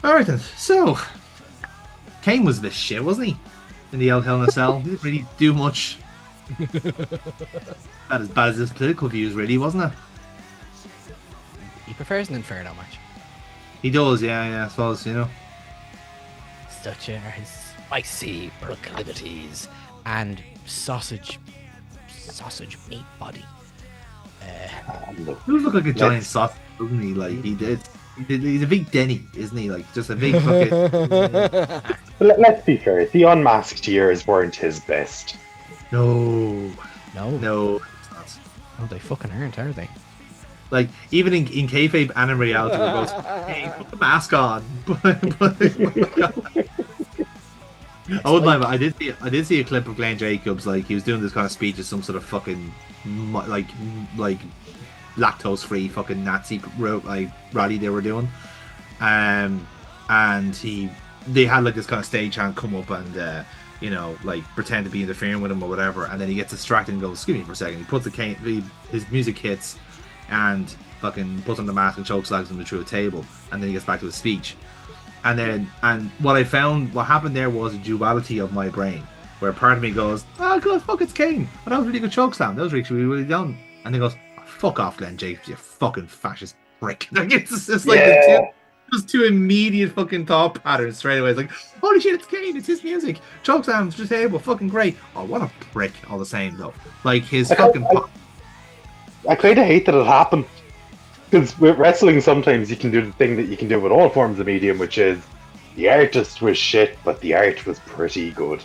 Alright then, so Kane was a bit shit, wasn't he? In the Hell in a Cell. He didn't really do much. Not as bad as his political views, really, wasn't it? He prefers an Inferno match. He does, yeah, I suppose, you know. Such are his spicy proclivities and sausage meat body. He does look like a giant sausage, doesn't he? Like, he did. He's a big Denny, isn't he? Like, just a big fucking... But let's be fair, the unmasked years weren't his best. No. No, It's not. oh, they fucking aren't, are they? Like, even in kayfabe and in reality, we're both, hey, put the mask on. I wouldn't lie, but I did see a clip of Glenn Jacobs, like, he was doing this kind of speech at some sort of fucking, like lactose-free fucking Nazi like rally they were doing. And they had like this kind of stage hand come up and you know, like pretend to be interfering with him or whatever, and then he gets distracted and goes, excuse me for a second. He puts his music hits and fucking puts on the mask and chokeslams him through a table, and then he gets back to his speech. And what happened there was a duality of my brain, where part of me goes, oh god, fuck, it's Kane. Oh, that was a really good chokeslam. That was really done. And then goes, fuck off, Glenn Jacobs, you fucking fascist prick. Like, it's just like just two immediate fucking thought patterns straight away. It's like, holy shit, it's Kane, it's his music. Chokeslam, just table, fucking great. Oh, what a prick, all the same, though. Like, his fucking... I kind of hate that it happened. Because with wrestling, sometimes you can do the thing that you can do with all forms of medium, which is the artist was shit, but the art was pretty good.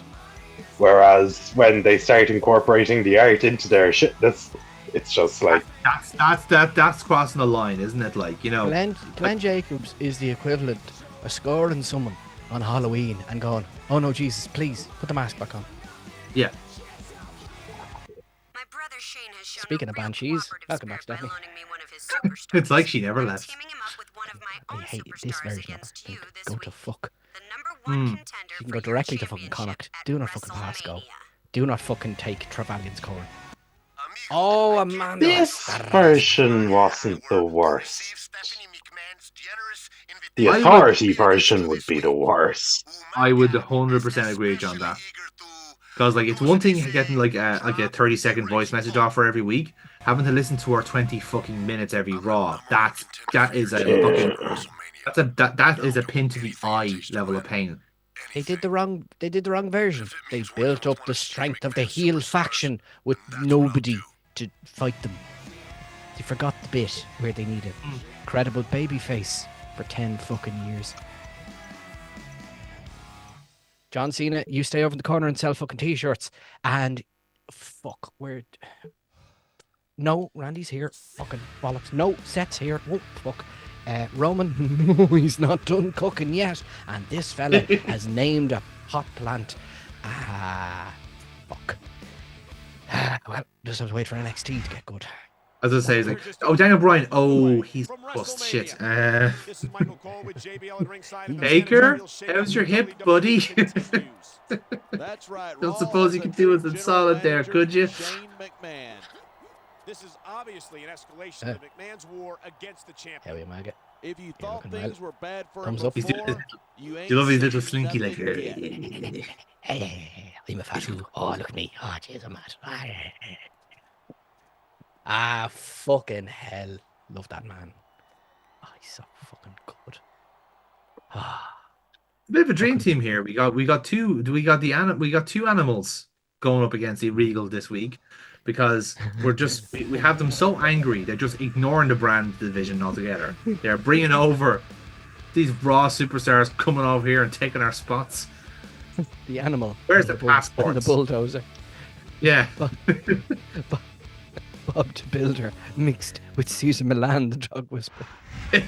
Whereas when they start incorporating the art into their shitness, it's just like... That's crossing the line, isn't it? Like, you know... Glenn Jacobs is the equivalent of scoring someone on Halloween and going, oh no, Jesus, please, put the mask back on. Yeah. Speaking of Banshees, welcome back, Stephanie. It's like she never left. I hate this version of her. Go to fuck. You can go directly to fucking Connacht. Do not fucking pass go. Do not fucking take Trevelyan's corn. Oh, Amanda. This version wasn't the worst. The authority version would be the worst. I would 100% agree with you on that. Because, like, it's one thing getting like a 30-second voice message off her every week, having to listen to her 20 fucking minutes every Raw. That is a fucking that is a pin to the eye level of pain. They did the wrong version. They built up the strength of the heel faction with nobody to fight them. They forgot the bit where they need a credible babyface for 10 fucking years. John Cena, you stay over in the corner and sell fucking t-shirts. And fuck, where? No, Randy's here. Fucking bollocks. No, Seth's here. Oh, fuck. Roman, no, he's not done cooking yet. And this fella has named a pot plant. Fuck. Well, just have to wait for NXT to get good. As I say, it's like, oh, Daniel Bryan, oh, he's bust shit. Baker, how's your hip, buddy? Don't suppose you could do us in solid there, could you? This is obviously an escalation of McMahon's war against the champion. Hell yeah, Maggot. If you thought things were bad for him Do before, you love his little slinky like Hey, I'm a fatu. Oh, look at me. Oh, jeez, I'm mad. Fucking hell. Love that man. Oh, he's so fucking good. A bit of a dream team here. We got two animals going up against Illegal this week, because we have them so angry they're just ignoring the brand division altogether. They're bringing over these Raw superstars coming over here and taking our spots. The animal. Where's the passport? The bulldozer. Yeah. Bob the Builder mixed with Caesar Milan, the dog whisperer. The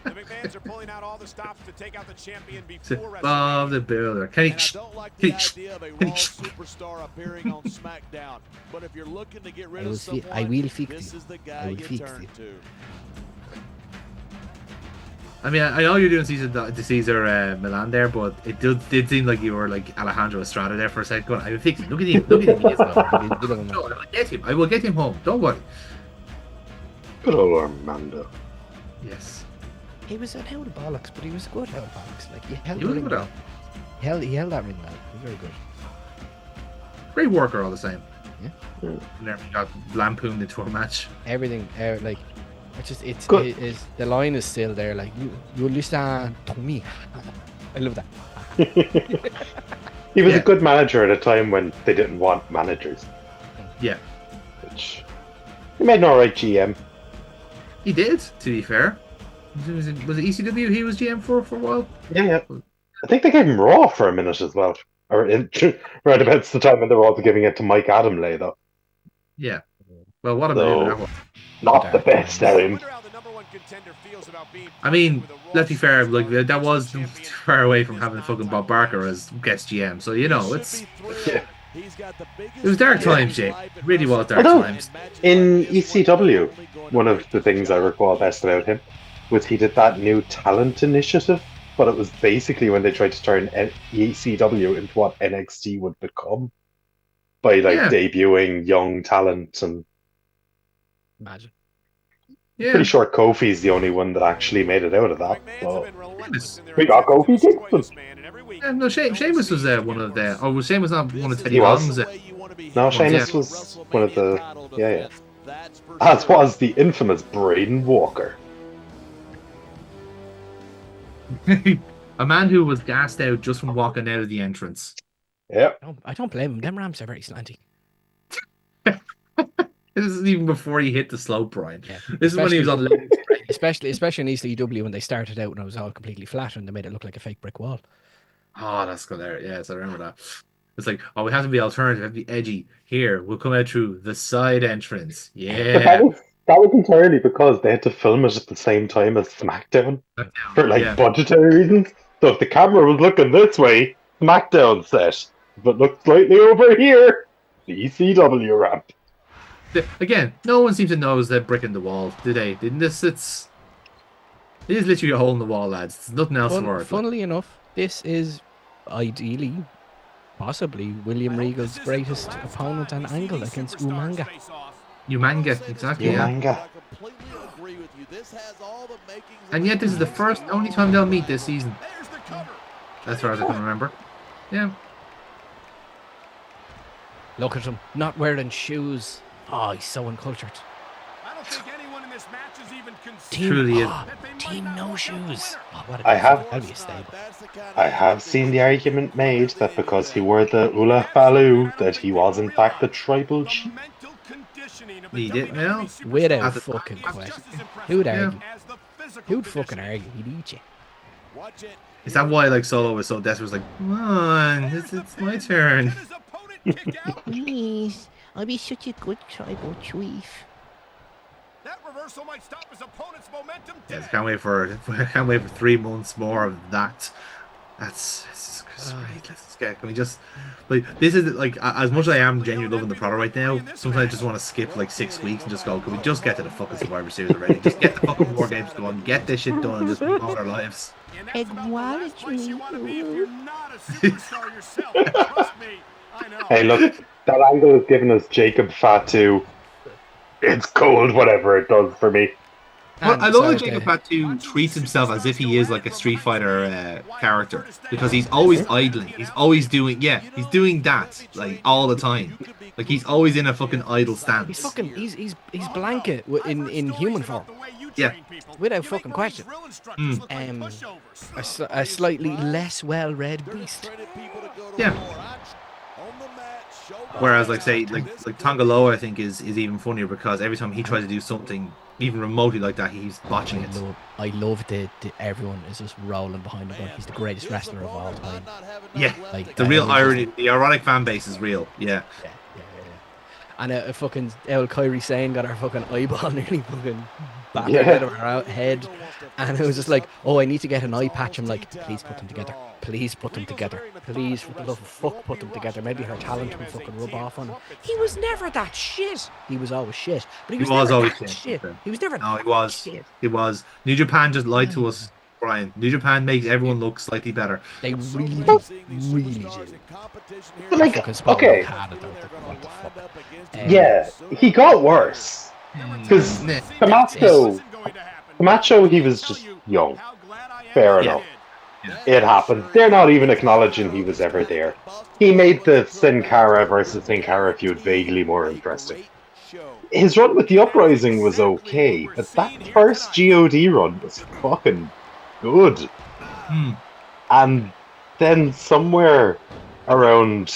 McMahons are pulling out all the stops to take out the champion before Bob the Builder. And I don't like the idea of a Raw superstar appearing on Smackdown, but if you're looking to get rid of someone, I will fix this you. is the guy you turn to. I mean, I know you're doing Caesar Milan there, but it did seem like you were like Alejandro Estrada there for a second. Going, I will fix him. Look at him. Look at him. I will get him home. Don't worry. Good old Armando. Yes. He was an out of bollocks, but he was a good out of bollocks. Like, he held He the was ring good well. out. He held that ring well. He was very good. Great worker all the same. Yeah. Never got lampooned into a match. Everything, like, it's Good. the line is still there. Like, you listen to me. I love that. He was Yeah. a good manager at a time when they didn't want managers. Yeah, Which he made an alright GM. he did. To be fair, was it ECW? He was GM for a while. Yeah. I think they gave him Raw for a minute as well. Or right about the time when they were also giving it to Mike Adamle, though. Yeah. Well, what a So- maneuver that was. Not the best I time. wonder how the number one contender feels about being I mean, with a Raw let's be fair. Superstar Like that was champion too far away from having fucking Bob Barker title. as guest GM. So you know, He should it's be thrilled. Yeah. He's got the biggest it was dark fight of times, his Jake. life It in really was wrestling. dark Although, times. In Matches like this ECW, one are only one gonna of the things I recall best about him was he did that new talent initiative, but it was basically when they tried to turn ECW into what NXT would become by like Yeah. debuting young talent. And Imagine. Yeah. pretty sure Kofi's the only one that actually made it out of that. McMahon's So have been relentless in their we got attempts to Kofi destroy Kingston. this man, and every week Yeah, no, Sheamus was one of the. Oh, was Sheamus not one of Teddy He was. Long's? No, Sheamus was one of the- yeah. That's for As sure. was the infamous Braden Walker. A man who was gassed out just from walking out of the entrance. Yep. I don't blame him. Them ramps are very slanty. This is even before he hit the slope, Brian. Yeah. This is when he was on legs. Especially in ECW when they started out and it was all completely flat and they made it look like a fake brick wall. Oh, that's hilarious. Yes, I remember that. It's like, oh, we have to be alternative, have to be edgy. Here, we'll come out through the side entrance. But Yeah. that was entirely because they had to film it at the same time as SmackDown for like Yeah. budgetary reasons. So if the camera was looking this way, SmackDown set. If it looked slightly over here, the ECW ramp. Again, no one seems to know it's a brick in the wall, do they? Didn't this? It is literally a hole in the wall, lads. There's nothing else for it. Funnily enough, this is ideally, possibly, William Regal's greatest opponent and angle against Umanga. Umanga, exactly. Yeah. Umanga. I completely agree with you. This has all the makings of And yet, this is the only time they'll meet this season. There's the cover. As far as I can remember. Yeah. Look at him, not wearing shoes. Oh, he's so uncultured. I don't think anyone in this match is even Team, Truly is. oh, team no shoes. Oh, what a I have- that'll be a stable. That's the kind of I have seen the argument made that because he wore the Ula Falu, that he was in fact the tribal chief. He did, well, Without As a- fucking question. Who'd Yeah. argue? Who'd fucking argue? He'd eat you. Watch it. Is that why like Solo was so desperate? Was like, come on, it's my turn. Please, I'll be such a good tribal chief. That reversal might stop his opponent's momentum. Yes, I can't wait for 3 months more of that. That's great. Let's get. Can we just like this is like as much as I am genuinely loving the product right now. Sometimes I just want to skip like 6 weeks and just go. Can we just get to the fucking Survivor Series already? Just get the fucking War Games going. Get this shit done and just move on with our lives. Acknowledge You want to be if you're not a superstar yourself. Trust me, I know. Hey, look, that angle is giving us Jacob Fatu. It's cold, whatever it does for me. Well, I And love that so Jacob the- Fatu treats himself as if he is like a Street Fighter character because he's always idling. He's always doing he's doing that like all the time. Like he's always in a fucking idle stance. He's fucking he's blanket in human form, Yeah. without fucking question. A slightly less well-read beast. Yeah. Whereas like say like Tongaloa I think is even funnier because every time he tries to do something even remotely like that he's botching it. I love the everyone is just rolling behind him. He's the greatest wrestler of all time. Yeah. Like The real everyone's irony, the ironic fan base is real. Yeah. Yeah. And a fucking El Kyrie Sane got her fucking eyeball nearly fucking back out of her head. And it was just like, oh, I need to get an eye patch. I'm like, please put them together. Please put them together. Please, for the love of fuck, put them together. Maybe her talent will fucking rub off on him. He was never that shit. He was always shit. But he was, was never always that shit. shit. He was never No, that he was. shit. It was. New Japan just lied to us, Brian. New Japan makes everyone look slightly better. They really do. Like, Fucking spot okay. had it. What the fuck? Yeah, he got worse. Because Nah. Tommaso, Camacho, he was just young. Fair Yeah. enough. It happened. They're not even acknowledging he was ever there. He made the Sin Cara versus Sin Cara feud vaguely more interesting. His run with the Uprising was okay, but that first GOD run was fucking good. Hmm. And then somewhere around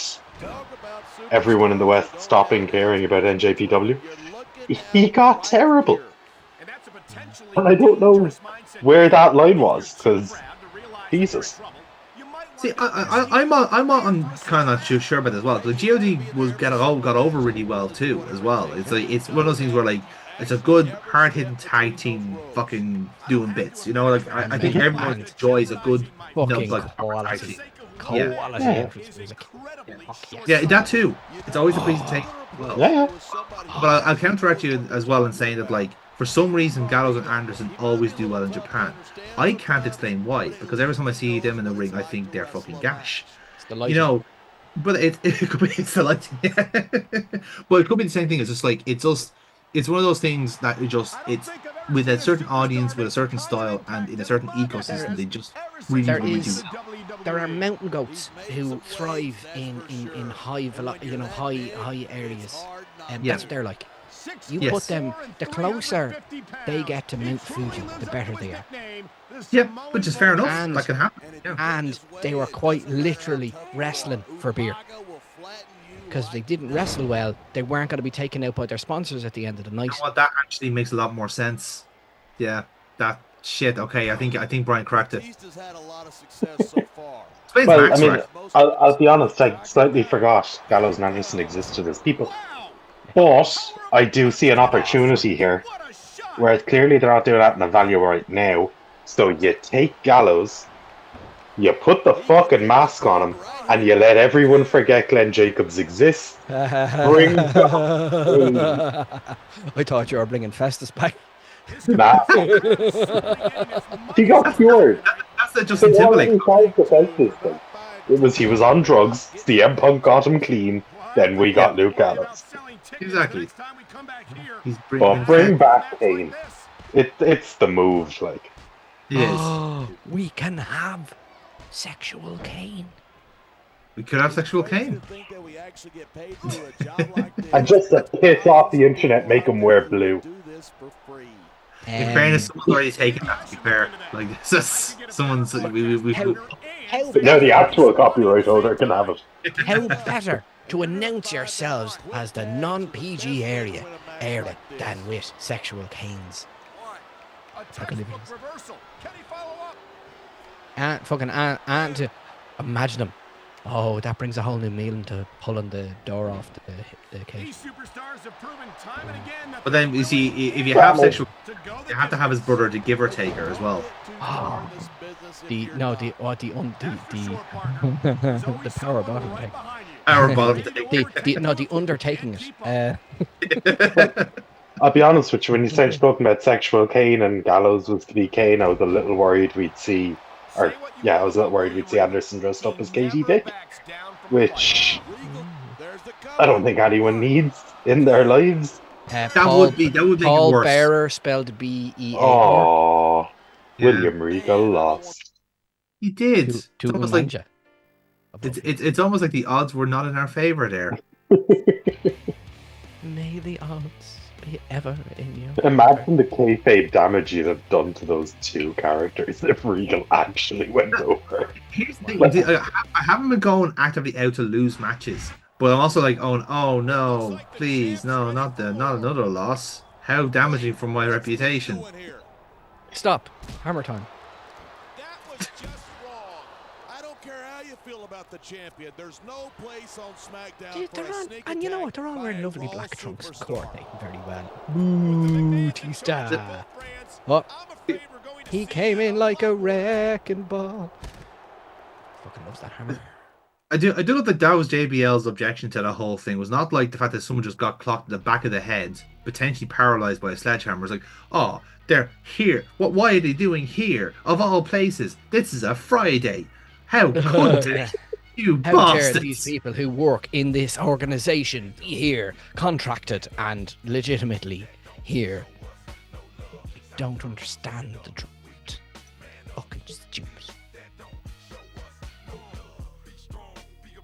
everyone in the West stopping caring about NJPW, he got terrible. And I don't know where that line was, because Jesus. See, I'm on kind of not too sure about it as well. The God was got over really well too as well. It's like it's one of those things where like it's a good hard hitting tag team fucking doing bits. You know, like I think everyone enjoys a good Fucking like quality. tag team. Quality Yeah. entrance music. Fuck yes. Yeah, that too. It's always a pleasing take. Well, Yeah. but I'll counteract you as well in saying that like for some reason Gallows and Anderson always do well in Japan. I can't explain why, because every time I see them in the ring, I think they're fucking gash. It's the You lighting. know, but it could be it's the lighting. But it could be the same thing. It's just like it's one of those things that it's with a certain audience, with a certain style, and in a certain ecosystem, they just really There really is- do. There are mountain goats who thrive in high high areas, and Yeah. that's what they're like. You Yes. put them, the closer they get to Mount Fuji, the better they are. Yeah, which is fair enough. And- that can happen. Yeah. And they were quite literally wrestling for beer. Because if they didn't wrestle well, they weren't going to be taken out by their sponsors at the end of the night. You know what? That actually makes a lot more sense. Yeah, that shit. Okay, I think Brian cracked it. He's had a lot of success so far. Explains Well, Max, I mean, right? I'll be honest, I slightly forgot Gallows and Anderson existed as people. But I do see an opportunity here, where clearly they're not doing that in the value right now. So you take Gallows, you put the fucking mask on him, and you let everyone forget Glenn Jacobs exists. Bring I thought you were bringing Festus back. Nah. He got cured. That's the Justin They already Timberlake. tried to fight this thing. He was on drugs. CM Punk got him clean. Then we got Luke Gallows. Exactly. He's But bring back Kane. It's the move, like. He is. Oh, we can have sexual Kane. We could have sexual Kane. And just to piss off the internet, make him wear blue. In fairness, someone's already taken that. To be fair, like this is someone's. We How But now the actual copyright holder can have it. How better to announce yourselves as the non-PG area than with sexual Kanes. And to imagine them. Oh, that brings a whole new meaning to pulling the door off the cage. But then you see, if you have sexual, you have to have his brother, the giver taker, as well. Oh, the power bottom thing. Our bottom taker. The undertaking it. I'll be honest with you, when you started talking about sexual Kane and Gallows was to be Kane, I was a little worried we'd see, I was a little worried we'd see Anderson dressed up as Katie Dick, which I don't think anyone needs in their lives. That would make it Paul worse. Bearer spelled B-E-A-R. Oh, Yeah. William Regal lost. He did. To It's almost like Umanja. it's almost like the odds were not in our favor there. May the odds be ever in you. Imagine the kayfabe damage you'd have done to those two characters if Regal actually went over. Here's the thing: I haven't been going actively out to lose matches, but I'm also like, oh no, please, no, not another loss. How damaging for my reputation. Stop. Hammer time. That was just wrong. I don't care how you feel about the champion. There's no place on SmackDown Dude, for a sneak and you know attack what? They're all by wearing a lovely Raw black trunks, superstar. coordinating very well. Bautista. Oh, he came in like a wrecking ball. Fucking loves that hammer. I do know that was JBL's objection to the whole thing was not like the fact that someone just got clocked in the back of the head, potentially paralyzed by a sledgehammer. It's like, oh, they're here. Why are they doing here? Of all places, this is a Friday. How could they? You How dare bastards! these people who work in this organization be here, contracted and legitimately here, don't understand the draft. Fucking stupid.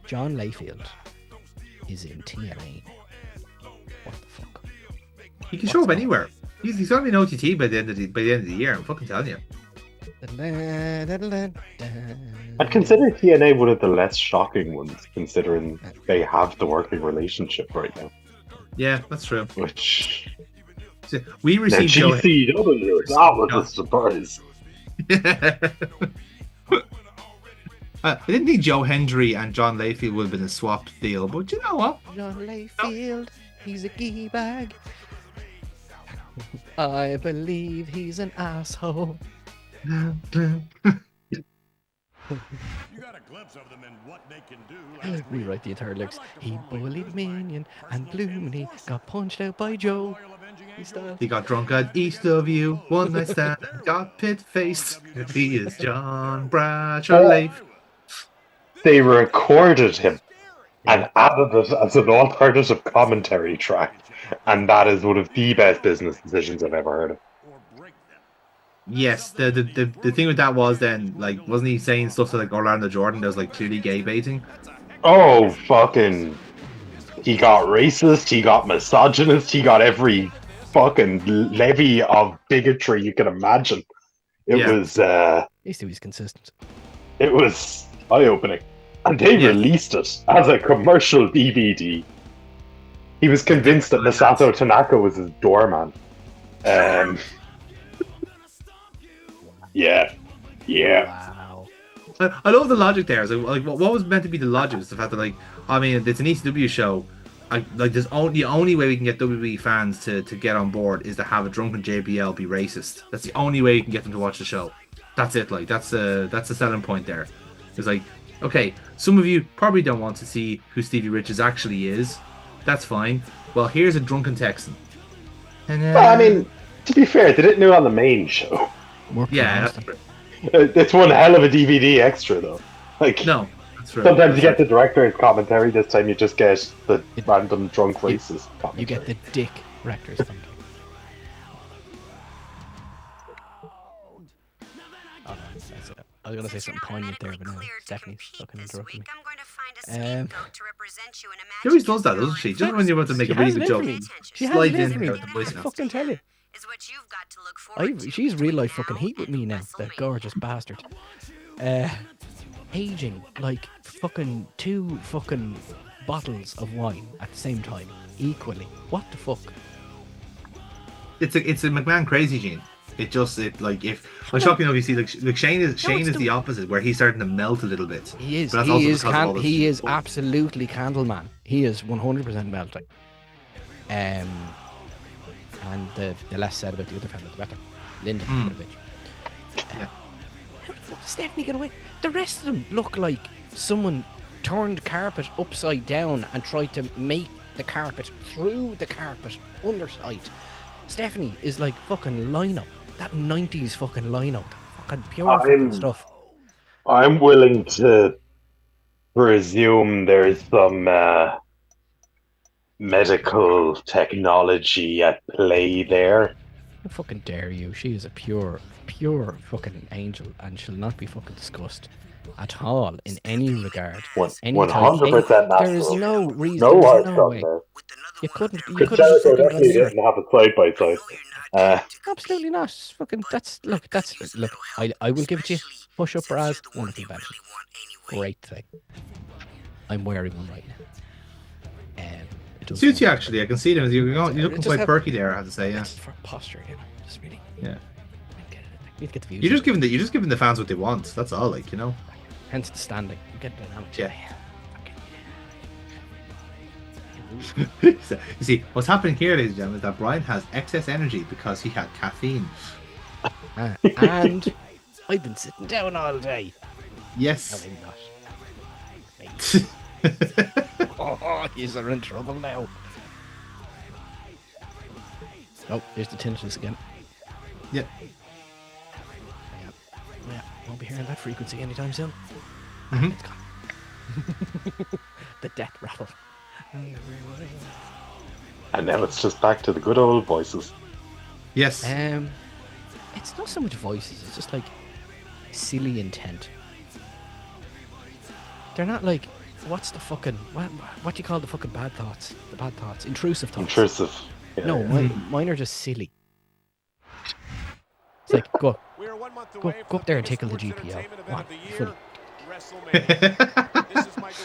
John Layfield is in TNA. What the fuck? He can show up anywhere. He's going to be an OTT by the end of the year. I'm fucking telling you. I'd consider TNA one of the less shocking ones, considering they have the working relationship right now. Yeah, that's true. Which we received Joe. GCW, that was a surprise. I didn't think Joe Hendry and John Layfield would have been a swap deal, but you know what? John Layfield, he's a gee bag. I believe he's an asshole. You got a glimpse of them and what they can do. Rewrite the entire lyrics. He bullied Minion and Blooming got punched out by Joe. He got drunk at East of You, one night stand, got pit-faced. He is John Bradshaw Layfield. They recorded him and added it as an alternative commentary track, and that is one of the best business decisions I've ever heard of. Yes, the thing with that was then, like, wasn't he saying stuff to like Orlando Jordan that was like clearly gay baiting? Oh, fucking. He got racist, he got misogynist, he got every fucking levy of bigotry you can imagine. It was, At least he was consistent. It was eye-opening. And they released it as a commercial DVD. He was convinced that Masato Tanaka was his doorman. Yeah. Wow. I love the logic there. So, like, what was meant to be the logic was the fact that, like, I mean, it's an ECW show. There's the only way we can get WWE fans to get on board is to have a drunken JBL be racist. That's the only way you can get them to watch the show. That's it. Like, that's the selling point there. It's like, okay, some of you probably don't want to see who Stevie Richards actually is. That's fine. Well, here's a drunken Texan. And, well, I mean, to be fair, they didn't do it on the main show. Yeah, that's true. It's one hell of a DVD extra, though. Like, no, that's true. Sometimes you get the director's commentary. This time you just get the random drunk racist commentary. You get the dick director's commentary. I was gonna say something poignant there, but no, Stephanie's fucking interrupting me. She always does that, doesn't she? Just when you want to make a really good joke, she slide has in me. there with the voice I now. fucking tell you. She's real life fucking heat with me now, that gorgeous bastard. Aging like fucking 2 fucking bottles of wine at the same time, equally. What the fuck? It's a McMahon crazy gene. It like if like shocking enough, you see like Shane is the opposite, where he's starting to melt a little bit. He is. But that's He also is. He is absolutely Candleman. He is 100% melting. And the less said about the other fella, the better. Linda, Yeah. How the fuck did Stephanie get away? The rest of them look like someone turned carpet upside down and tried to make the carpet through the carpet underside. Stephanie is like fucking line-up. That 90s fucking line-up. Fucking pure fucking stuff. I'm willing to presume there's some medical technology at play there. How fucking dare you? She is a pure fucking angel, and she'll not be fucking discussed at all in any regard. 100% There is no reason. No There's hard no way. there. You couldn't Chris have Jericho fucking definitely done didn't have a side by side. Absolutely not. Fucking look. I will give it to you. Push up bras, wonderful invention. Great thing. I'm wearing one right now. It does Suits you actually. I can see them. You're looking quite perky there. I have to say, yeah. Just for posture, you know. Just really. Yeah. Need to get the views. You're just giving the fans what they want. That's all, like, you know. Hence the standing. You get dynamic. Yeah. You see, what's happening here, ladies and gentlemen, is that Brian has excess energy because he had caffeine. And I've been sitting down all day. Yes. No, I'm not. Oh, he's in trouble now. Oh, there's the tinnitus again. Yeah. Yeah, won't be hearing that frequency anytime soon. Mm-hmm. It's gone. The death rattle. And now it's just back to the good old voices. Yes. It's not so much voices. It's just like silly intent. They're not like, what's the fucking what do you call the fucking bad thoughts? The bad thoughts, intrusive thoughts. Intrusive. Yeah, No, yeah. mine are just silly. It's like go up there and tickle the GPO. What?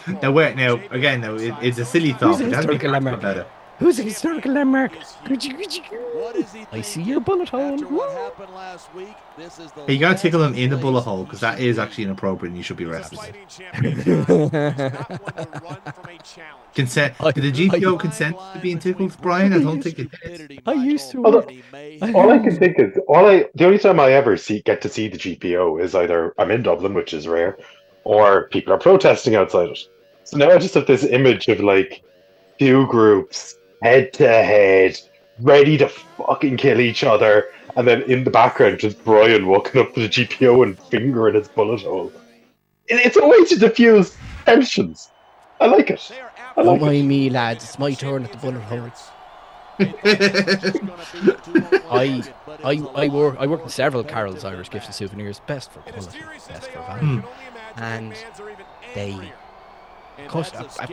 Funny. Now again, it's a silly thought. Who's But that's historical landmark? about it. Who's the historical landmark? What is he I see thinking? your bullet hole. After what happened last week, this is the You gotta last tickle him in the place bullet hole, because he that should is be. actually inappropriate and you should be He's a arrested. fighting champion, John. He's not one to run from a challenge. Consent? Did the GPO consent to being tickled, Brian? I don't think it did. I used to Although- work. All I can think is the only time I ever get to see the GPO is either I'm in Dublin, which is rare, or people are protesting outside it. So now I just have this image of like two groups head to head, ready to fucking kill each other, and then in the background just Brian walking up to the GPO and fingering his bullet hole. It's a way to diffuse tensions. I like it. I Don't like it. mind me, lads. It's my turn at the bullet hole. I worked in several Carol's Irish Gifts and Souvenirs. Best for quality, best for value. And a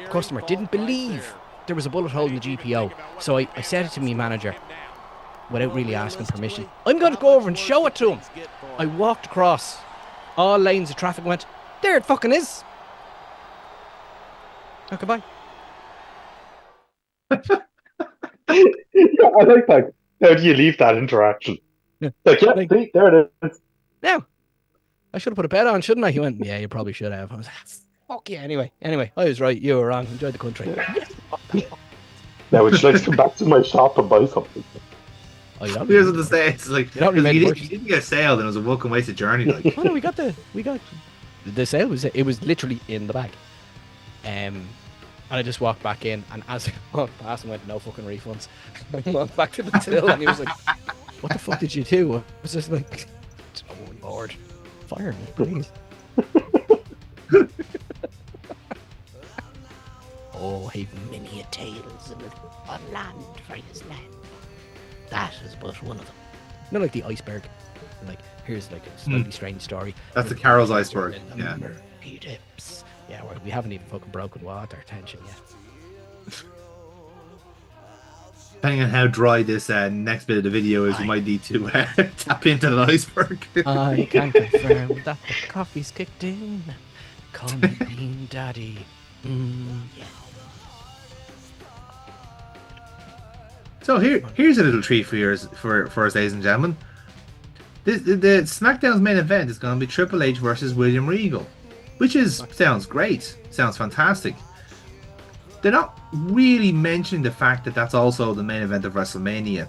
customer didn't believe there was a bullet hole in the GPO. So I said it to me manager without really asking permission. I'm going to go over and show it to him. I walked across all lanes of traffic and went, there it fucking is. Oh, goodbye. Yeah, I like that. How do you leave that interaction? Yeah. Like, yeah, Like- see, there it is. Now, I should have put a bet on, shouldn't I? He went, yeah, you probably should have. I was like, fuck yeah. Anyway, I was right. You were wrong. Enjoy the country. Now, would you like to come back to my shop and buy something? Oh, you don't Here's what to say. It's like You don't really you make didn't get a sale, then it was a welcome wasted journey. Like, Oh no, we got the sale was literally in the bag. And I just walked back in, and as I walked past and went, no fucking refunds. I walked back to the till, and he was like, what the fuck did you do? I was just like, oh Lord, fire me, please. Oh, I've many a tales of a land for his land. That is but one of them. Not like the iceberg. Like, here's like a slightly strange story. that's the Carol's iceberg. In the Yeah. murky depths. Yeah, we haven't even fucking broken water tension yet. Depending on how dry this next bit of the video is, you might need to tap into the iceberg. I can confirm that the coffee's kicked in. Call me Bean Daddy. Yeah. So here's a little treat for us, ladies and gentlemen. The SmackDown's main event is going to be Triple H versus William Regal, which sounds great, sounds fantastic. They're not really mentioning the fact that that's also the main event of WrestleMania.